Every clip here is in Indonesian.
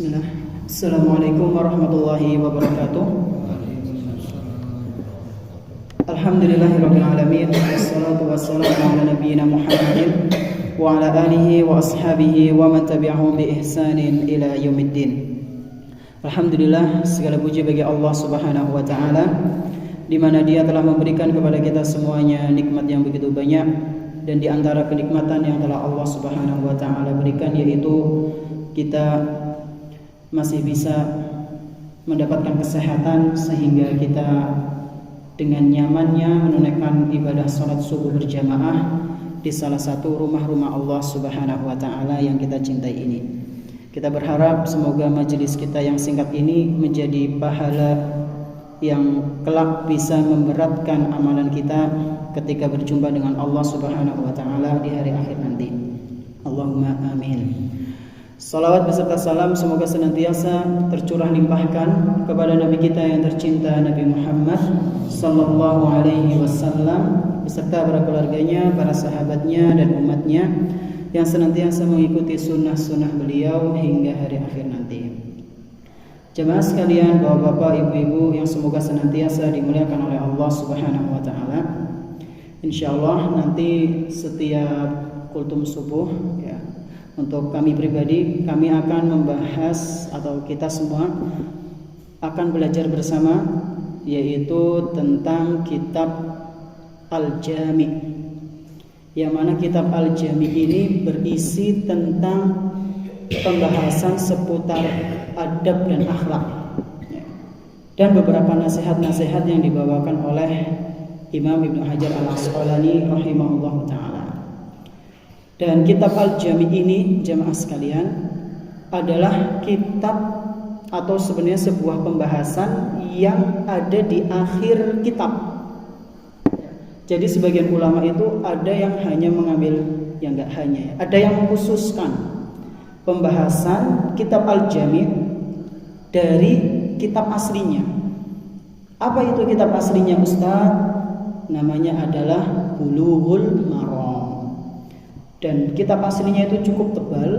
Bismillah. Assalamualaikum warahmatullahi wabarakatuh. Alhamdulillahirabbil alamin. Wassalatu wassalamu ala nabiyyina Muhammadin wa ala alihi wa ashabihi wa man tabi'ahum bi ihsanin ila yaumiddin. Alhamdulillah, segala puji bagi Allah Subhanahu wa taala di mana Dia telah memberikan kepada kita semuanya nikmat yang begitu banyak, dan di antara kenikmatan yang telah Allah Subhanahu wa taala berikan yaitu kita masih bisa mendapatkan kesehatan sehingga kita dengan nyamannya menunaikan ibadah salat subuh berjamaah di salah satu rumah-rumah Allah Subhanahu wa taala yang kita cintai ini. Kita berharap semoga majelis kita yang singkat ini menjadi pahala yang kelak bisa memberatkan amalan kita ketika berjumpa dengan Allah Subhanahu wa taala di hari akhir nanti. Allahumma amin. Salawat beserta salam semoga senantiasa tercurah limpahkan kepada Nabi kita yang tercinta, Nabi Muhammad sallallahu alaihi wasallam beserta para keluarganya, para sahabatnya dan umatnya yang senantiasa mengikuti sunnah-sunnah beliau hingga hari akhir nanti. Jemaah sekalian, bapak-bapak, ibu-ibu yang semoga senantiasa dimuliakan oleh Allah Subhanahu wa taala. Insyaallah nanti setiap kultum subuh ya, untuk kami pribadi, kami akan membahas atau kita semua akan belajar bersama yaitu tentang kitab Al-Jami'. Yang mana kitab Al-Jami' ini berisi tentang pembahasan seputar adab dan akhlak dan beberapa nasihat-nasihat yang dibawakan oleh Imam Ibnu Hajar Al-Asqalani rahimahullahu ta'ala. Dan kitab Al-Jami' ini, jemaah sekalian, adalah kitab atau sebenarnya sebuah pembahasan yang ada di akhir kitab. Jadi sebagian ulama itu ada yang hanya mengambil, yang enggak hanya, ada yang mengkhususkan pembahasan kitab Al-Jami' dari kitab aslinya. Apa itu kitab aslinya, Ustaz? Namanya adalah Bulughul Maram. Dan kitab aslinya itu cukup tebal.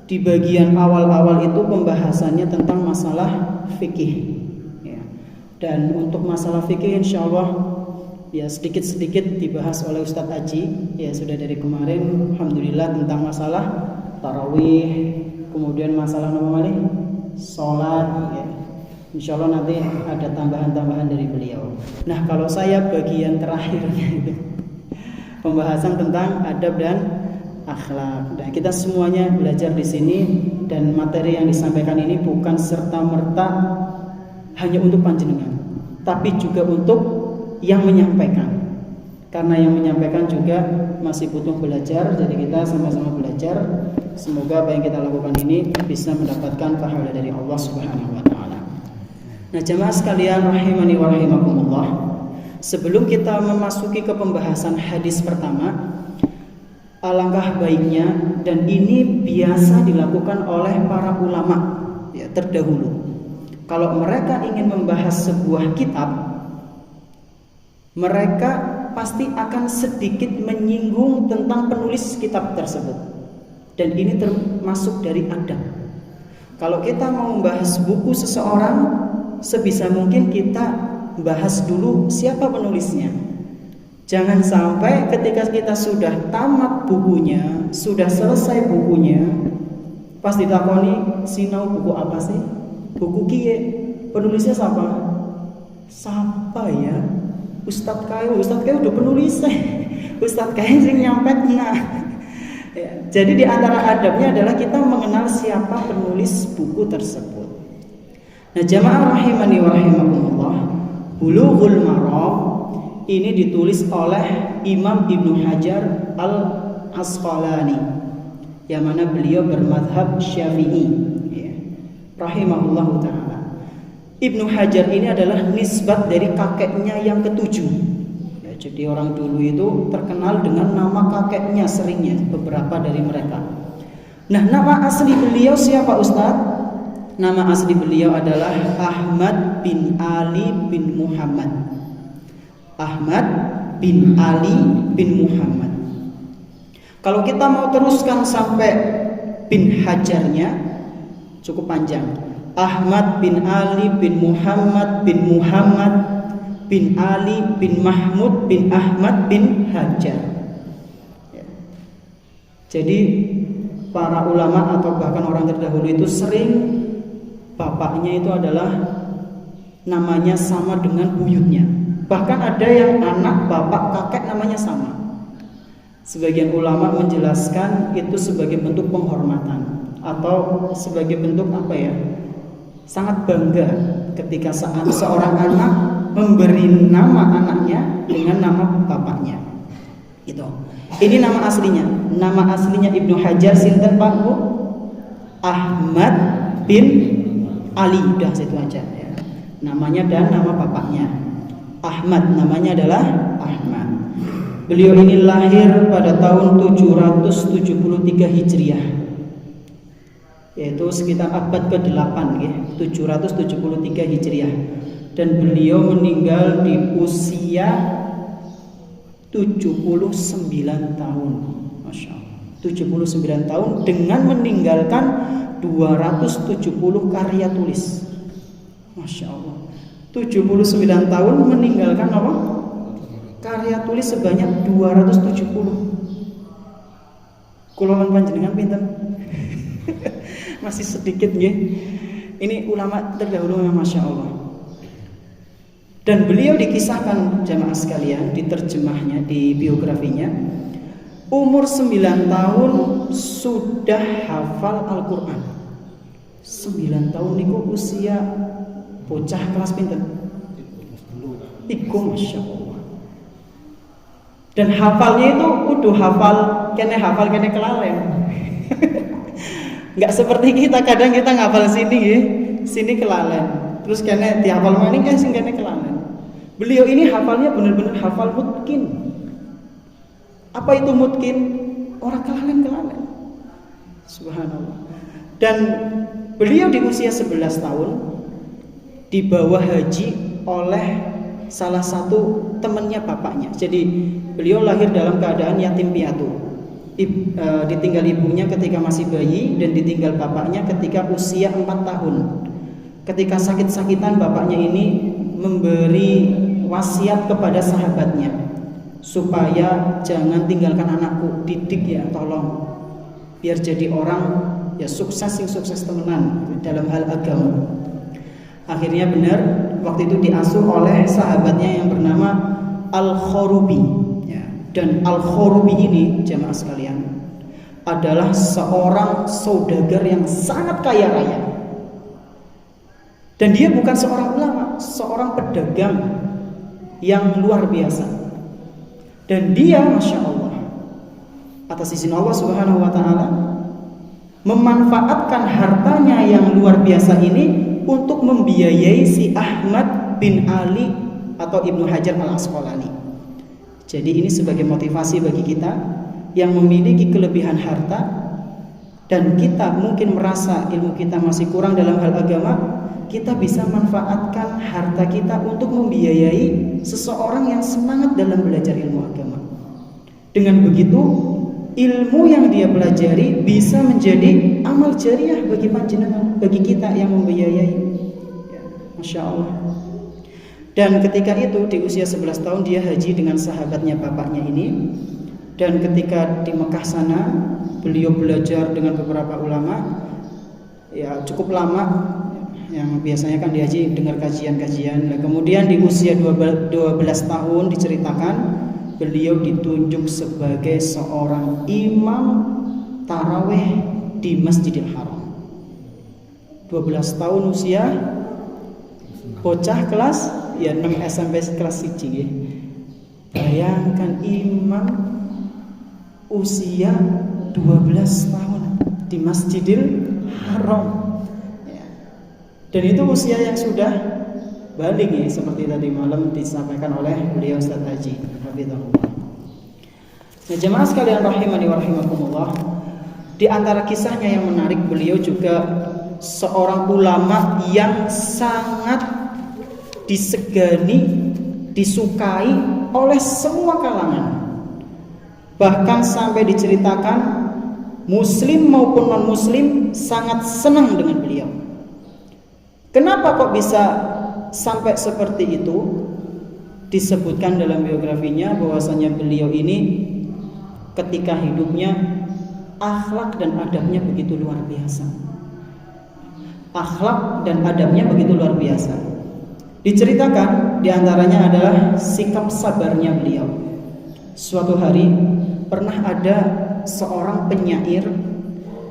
Di bagian awal-awal itu pembahasannya tentang masalah fikih ya. Dan untuk masalah fikih insyaallah ya sedikit-sedikit dibahas oleh Ustadz Aji ya, sudah dari kemarin alhamdulillah tentang masalah tarawih, kemudian masalah nama sholat ya. Insyaallah nanti ada tambahan-tambahan dari beliau. Nah, kalau saya bagian terakhirnya itu pembahasan tentang adab dan akhlak. Dan kita semuanya belajar di sini, dan materi yang disampaikan ini bukan serta-merta hanya untuk panjenengan, tapi juga untuk yang menyampaikan. Karena yang menyampaikan juga masih butuh belajar, jadi kita sama-sama belajar. Semoga apa yang kita lakukan ini bisa mendapatkan pahala dari Allah Subhanahu wa taala. Nah, jemaah sekalian rahimani wa rahimakumullah, sebelum kita memasuki ke pembahasan hadis pertama, alangkah baiknya, dan ini biasa dilakukan oleh para ulama ya, terdahulu. Kalau mereka ingin membahas sebuah kitab, mereka pasti akan sedikit menyinggung tentang penulis kitab tersebut. Dan ini termasuk dari adab. Kalau kita mau membahas buku seseorang, sebisa mungkin kita bahas dulu siapa penulisnya. Jangan sampai ketika kita sudah tamat bukunya, sudah selesai bukunya, pas ditakoni sinau buku apa sih? Buku kiye, penulisnya siapa? Siapa ya? Ustadz Kayu udah penulisnya. Ustadz Kayu sing nyampetna. Ya, jadi di antara adabnya adalah kita mengenal siapa penulis buku tersebut. Nah, jamaah rahimani wa rahimakumullah, Bulughul Maram ini ditulis oleh Imam Ibnu Hajar Al-Asqalani, yang mana beliau bermadhab Syafi'i ya, rahimahullahu ta'ala. Ibnu Hajar ini adalah nisbat dari kakeknya yang ketujuh ya, jadi orang dulu itu terkenal dengan nama kakeknya seringnya, beberapa dari mereka. Nah, nama asli beliau siapa, Ustadz? Nama asli beliau adalah Ahmad bin Ali bin Muhammad. Ahmad bin Ali bin Muhammad. Kalau kita mau teruskan sampai bin Hajarnya, cukup panjang. Ahmad bin Ali bin Muhammad bin Muhammad bin Ali bin Mahmud bin Ahmad bin Hajar. Ya. Jadi para ulama atau bahkan orang terdahulu itu sering bapaknya itu adalah namanya sama dengan buyutnya. Bahkan ada yang anak bapak kakek namanya sama. Sebagian ulama menjelaskan itu sebagai bentuk penghormatan atau sebagai bentuk apa ya? Sangat bangga ketika saat seorang anak memberi nama anaknya dengan nama bapaknya. Gitu. Ini nama aslinya. Nama aslinya Ibnu Hajar sinten Pak Bu? Ahmad bin Ali. Udah situ aja ya. Namanya dan nama bapaknya. Ahmad, namanya adalah Ahmad. Beliau ini lahir pada tahun 773 Hijriah. Yaitu sekitar abad ke-8 ya, 773 Hijriah. Dan beliau meninggal di usia 79 tahun. Masya Allah, 79 tahun dengan meninggalkan 270 karya tulis. Masya Allah, 79 tahun meninggalkan apa? Karya tulis sebanyak 270. Kula panjenengan pinten? Masih sedikit ya. Ini ulama terdahulu memang Masya Allah. Dan beliau dikisahkan jamaah sekalian di terjemahnya, di biografinya, umur 9 tahun sudah hafal Al-Quran. 9 tahun niku usia bocah kelas pinten? 3, Masya Allah. Dan hafalnya itu udah hafal kene kelalen. Nggak seperti kita, kadang kita ngapal sini ya, sini kelalen. Terus kene dihafal maning sing kene kelalen. Beliau ini hafalnya benar-benar hafal mutkin. Apa itu mutkin? Orang kelalen. Subhanallah. Dan beliau di usia 11 tahun dibawa haji oleh salah satu temannya bapaknya. Jadi beliau lahir dalam keadaan yatim piatu. Ditinggal ibunya ketika masih bayi dan ditinggal bapaknya ketika usia 4 tahun. Ketika sakit-sakitan bapaknya ini memberi wasiat kepada sahabatnya supaya jangan tinggalkan anakku, didik ya, tolong biar jadi orang ya sukses temenan dalam hal agama. Akhirnya benar, waktu itu diasuh oleh sahabatnya yang bernama Al-Kharubi ya. Dan Al-Kharubi ini jamaah sekalian adalah seorang saudagar yang sangat kaya raya. Dan dia bukan seorang ulama, seorang pedagang yang luar biasa. Dan dia Masya Allah, atas izin Allah Subhanahu wa ta'ala, memanfaatkan hartanya yang luar biasa ini untuk membiayai si Ahmad bin Ali atau Ibnu Hajar al-Asqalani. Jadi ini sebagai motivasi bagi kita yang memiliki kelebihan harta dan kita mungkin merasa ilmu kita masih kurang dalam hal agama, kita bisa manfaatkan harta kita untuk membiayai seseorang yang semangat dalam belajar ilmu agama. Dengan begitu, ilmu yang dia pelajari bisa menjadi amal jariah bagi panjenengan, bagi kita yang membiayai. Ya, Masya Allah. Dan ketika itu di usia 11 tahun dia haji dengan sahabatnya bapaknya ini. Dan ketika di Mekah sana beliau belajar dengan beberapa ulama ya cukup lama, yang biasanya kan dihaji dengar kajian-kajian. Nah, kemudian di usia 12 tahun diceritakan beliau ditunjuk sebagai seorang imam taraweh di Masjidil Haram. 12 tahun usia, bocah kelas ya 6 SMP kelas 1 ya. Bayangkan imam usia 12 tahun di Masjidil Haram. Dan itu usia yang sudah balik ya, seperti tadi malam disampaikan oleh beliau Ustaz Haji Hafizahullah. Nah jemaah sekalian rahimani wa rahimakumullah, di antara kisahnya yang menarik, beliau juga seorang ulama yang sangat disegani, disukai oleh semua kalangan. Bahkan sampai diceritakan Muslim maupun non-muslim sangat senang dengan beliau. Kenapa kok bisa sampai seperti itu? Disebutkan dalam biografinya bahwasanya beliau ini ketika hidupnya akhlak dan adabnya begitu luar biasa. Akhlak dan adabnya begitu luar biasa. Diceritakan diantaranya adalah sikap sabarnya beliau. Suatu hari pernah ada seorang penyair,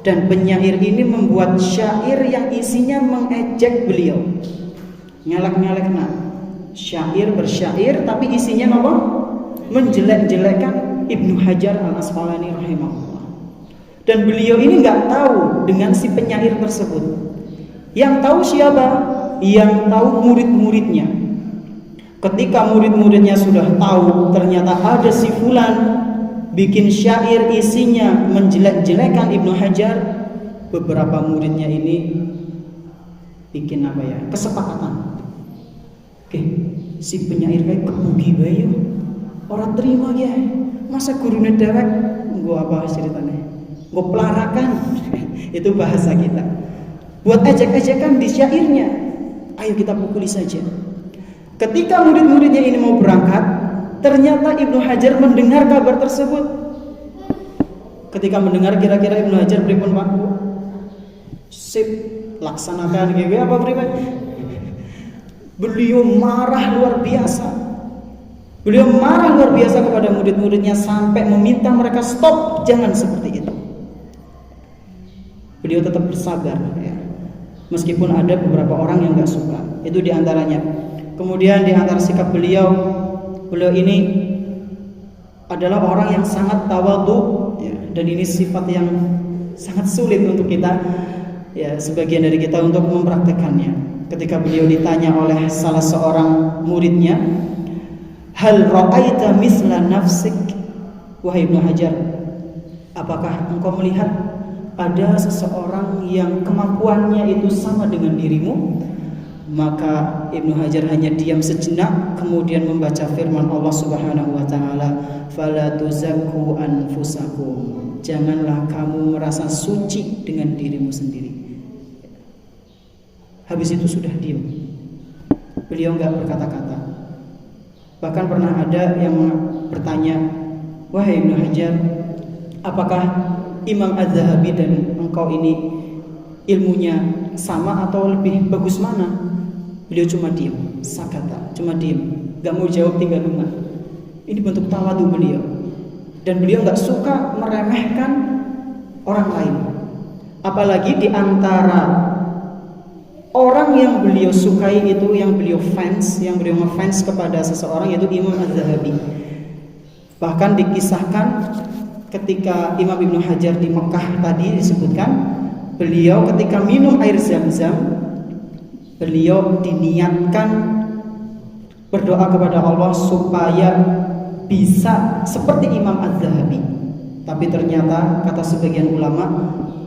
dan penyair ini membuat syair yang isinya mengejek beliau, ngelek-ngelek, syair bersyair tapi isinya apa? Menjelek-jelekkan Ibnu Hajar Al-Asqalani rahimahullah. Dan beliau ini nggak tahu dengan si penyair tersebut. Yang tahu siapa? Yang tahu murid-muridnya. Ketika murid-muridnya sudah tahu ternyata ada si fulan bikin syair isinya menjelek-jelekan Ibnu Hajar, beberapa muridnya ini bikin apa ya? Kesepakatan. Oke, si penyair kayak kebugi bae orang terima ya. Masa gurune dewek nggo apa ceritanya? Nggo pelarakan. Itu bahasa kita. Buat ejek-ejekan di syairnya. Ayo kita pukuli saja. Ketika murid-muridnya ini mau berangkat, ternyata Ibnu Hajar mendengar kabar tersebut. Ketika mendengar, kira-kira Ibnu Hajar pripun Pak? Sip, laksanakan gitu apa pripun? Beliau marah luar biasa. Beliau marah luar biasa kepada murid-muridnya sampai meminta mereka stop, jangan seperti itu. Beliau tetap bersabar ya. Meskipun ada beberapa orang yang gak suka. Itu diantaranya. Kemudian diantara sikap beliau ini adalah orang yang sangat tawadhu ya, dan ini sifat yang sangat sulit untuk kita ya, sebagian dari kita untuk mempraktekannya. Ketika beliau ditanya oleh salah seorang muridnya, hal ra'aita misla nafsik, wahai Ibnu Hajar, apakah engkau melihat ada seseorang yang kemampuannya itu sama dengan dirimu? Maka Ibnu Hajar hanya diam sejenak, kemudian membaca firman Allah Subhanahu wa taala, "Fala tuzakku anfusakum." Janganlah kamu merasa suci dengan dirimu sendiri. Habis itu sudah diam. Beliau enggak berkata-kata. Bahkan pernah ada yang bertanya, "Wahai Ibnu Hajar, apakah Imam Az-Zahabi dan engkau ini ilmunya sama atau lebih bagus mana?" Beliau cuma diam, sakata, cuma diam, gak mau jawab, tinggal lunga. Ini bentuk tawadhu beliau. Dan beliau gak suka meremehkan orang lain. Apalagi di antara orang yang beliau sukai itu, yang beliau ngefans kepada seseorang, yaitu Imam Az-Zahabi. Bahkan dikisahkan ketika Imam Ibnu Hajar di Mekah tadi disebutkan, beliau ketika minum air Zam-Zam, beliau diniatkan berdoa kepada Allah supaya bisa seperti Imam Az-Zahabi. Tapi ternyata kata sebagian ulama,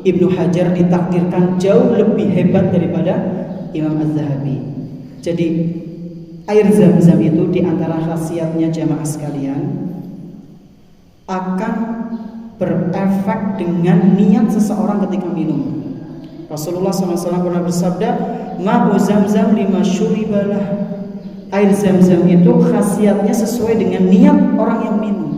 Ibnu Hajar ditakdirkan jauh lebih hebat daripada Imam Az-Zahabi. Jadi air Zam-Zam itu diantara khasiatnya jamaah sekalian akan berefek dengan niat seseorang ketika minum. Rasulullah SAW pernah bersabda, ma'u Zam-Zam lima syuribalah. Air Zam-Zam itu khasiatnya sesuai dengan niat orang yang minum.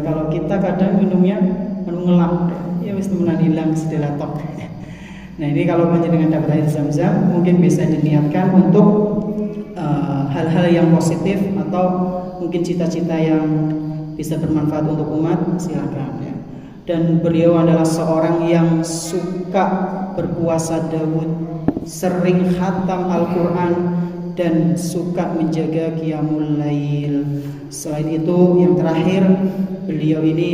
Kalau kita kadang minumnya ngelap, ya wis temenan hilang setelah tok. Nah ini kalau panjenengan dapat air Zam-Zam, mungkin bisa diniatkan untuk hal-hal yang positif atau mungkin cita-cita yang bisa bermanfaat untuk umat, silakan ya. Dan beliau adalah seorang yang suka berpuasa Daud, sering khatam Al-Quran, dan suka menjaga qiyamul lail. Selain itu, yang terakhir, beliau ini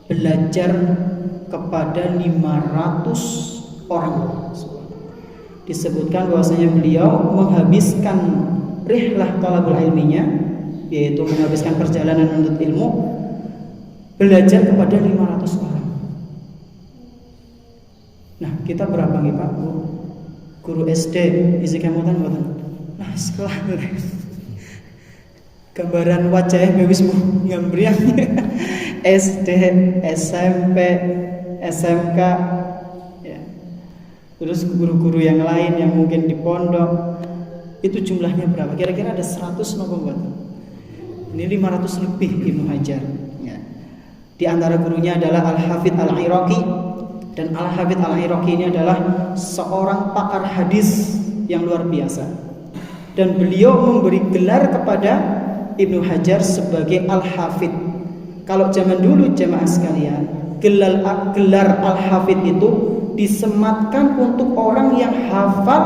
belajar kepada 500 orang. Disebutkan bahwasanya beliau menghabiskan rihlah talabul ilminya, yaitu menghabiskan perjalanan menuntut ilmu, belajar kepada 500 orang. Nah, kita berapa nih Pak Bu? Guru SD isi kemutan mboten. Nah, sekolah gambaran wajahnya wis ngambriang. SD, SMP, SMK, ya. Terus guru-guru yang lain yang mungkin di pondok, itu jumlahnya berapa? Kira-kira ada 100 nopo buat. Ini 500 lebih Ibnu Hajar. Ya. Di antara gurunya adalah Al-Hafidz Al-Iraqi, dan Al-Hafidz Al-Iraqi ini adalah seorang pakar hadis yang luar biasa. Dan beliau memberi gelar kepada Ibnu Hajar sebagai Al-Hafidz. Kalau zaman dulu jemaah sekalian, gelar Al-Hafidz itu disematkan untuk orang yang hafal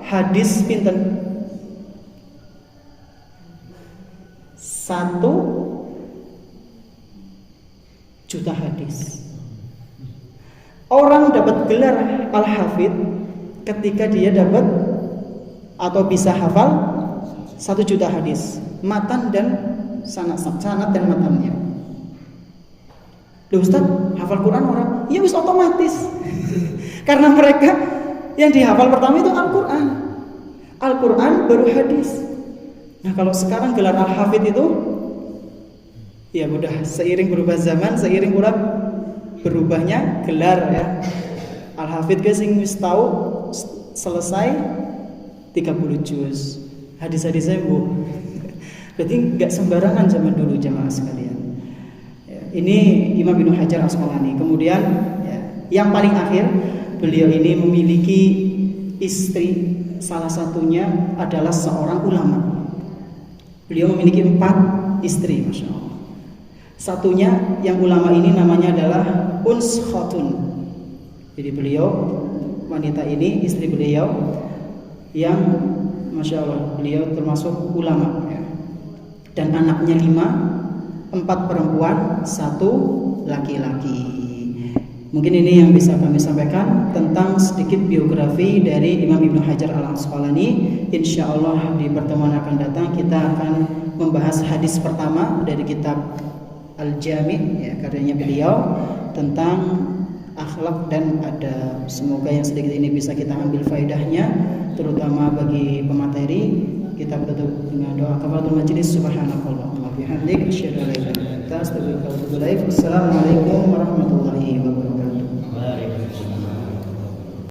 hadis pinten 1 juta hadis. Orang dapat gelar Al-Hafidz ketika dia dapat atau bisa hafal 1 juta hadis, matan dan sanad dan matannya. Loh Ustaz, hafal Quran orang? Ya wis otomatis. Karena mereka yang dihafal pertama itu Al-Quran. Al-Quran baru hadis. Nah kalau sekarang gelar Al-Hafidz itu, ya udah seiring berubah zaman, seiring pula berubahnya gelar ya. Al-Hafidz guys yang wis tahu selesai 30 juz. Hadis-hadisnya bu. Berarti nggak sembarangan zaman dulu jamaah sekalian. Ini Imam Ibnu Hajar Asqalani. Kemudian yang paling akhir, beliau ini memiliki istri, salah satunya adalah seorang ulama. Beliau memiliki 4 istri, masya Allah. Satunya yang ulama ini namanya adalah Uns Khatun. Jadi beliau, wanita ini istri beliau yang masya Allah, beliau termasuk ulama ya. Dan anaknya 5, 4 perempuan, 1 laki-laki. Mungkin ini yang bisa kami sampaikan tentang sedikit biografi dari Imam Ibnu Hajar Al-Asqalani. Insya Allah di pertemuan akan datang kita akan membahas hadis pertama dari kitab Al-Jami' ya, karyanya beliau tentang akhlak dan adab. Semoga yang sedikit ini bisa kita ambil faedahnya, terutama bagi pemateri. Kita tutup dengan doa kafaratul majlis. Subhanakallah wa bihamdik, asyhadu an la ilaha illa anta, astaghfiruka wa atubu ilaik. Assalamualaikum warahmatullahi wabarakatuh.